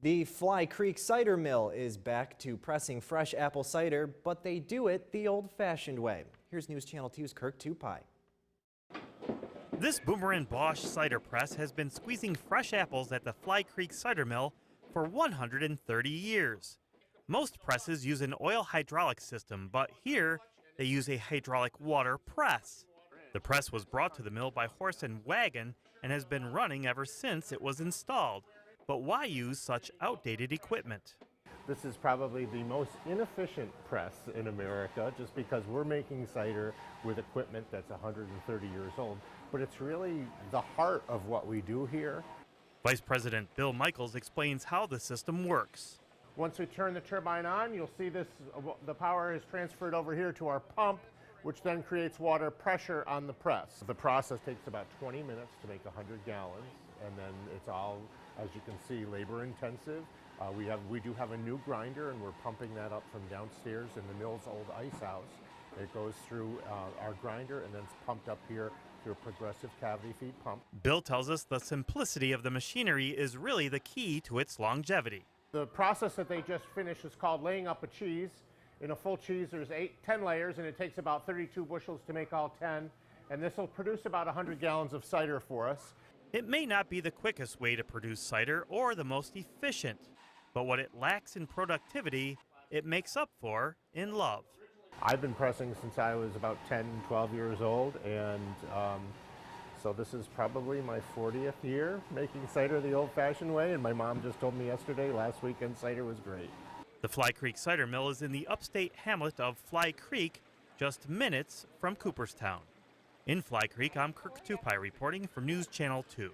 The Fly Creek Cider Mill is back to pressing fresh apple cider, but they do it the old-fashioned way. Here's News Channel 2's Kirk Tupai. This Boomer and Bosch cider press has been squeezing fresh apples at the Fly Creek Cider Mill for 130 years. Most presses use an oil hydraulic system, but here they use a hydraulic water press. The press was brought to the mill by horse and wagon and has been running ever since it was installed. But why use such outdated equipment? This is probably the most inefficient press in America just because we're making cider with equipment that's 130 years old. But it's really the heart of what we do here. Vice President Bill Michaels explains how the system works. Once we turn the turbine on, you'll see this, the power is transferred over here to our pump, which then creates water pressure on the press. The process takes about 20 minutes to make 100 gallons, and then it's all, as you can see, labor intensive. We do have a new grinder, and we're pumping that up from downstairs in the mill's old ice house. It goes through our grinder and then it's pumped up here through a progressive cavity feed pump. Bill tells us the simplicity of the machinery is really the key to its longevity. The process that they just finished is called laying up a cheese. In a full cheese, there's 10 layers, and it takes about 32 bushels to make all 10. And this will produce about 100 gallons of cider for us. It may not be the quickest way to produce cider or the most efficient, but what it lacks in productivity, it makes up for in love. I've been pressing since I was about 10, 12 years old, and so this is probably my 40th year making cider the old-fashioned way, and my mom just told me yesterday, last weekend, cider was great. The Fly Creek Cider Mill is in the upstate hamlet of Fly Creek, just minutes from Cooperstown. In Fly Creek, I'm Kirk Tupai reporting for News Channel 2.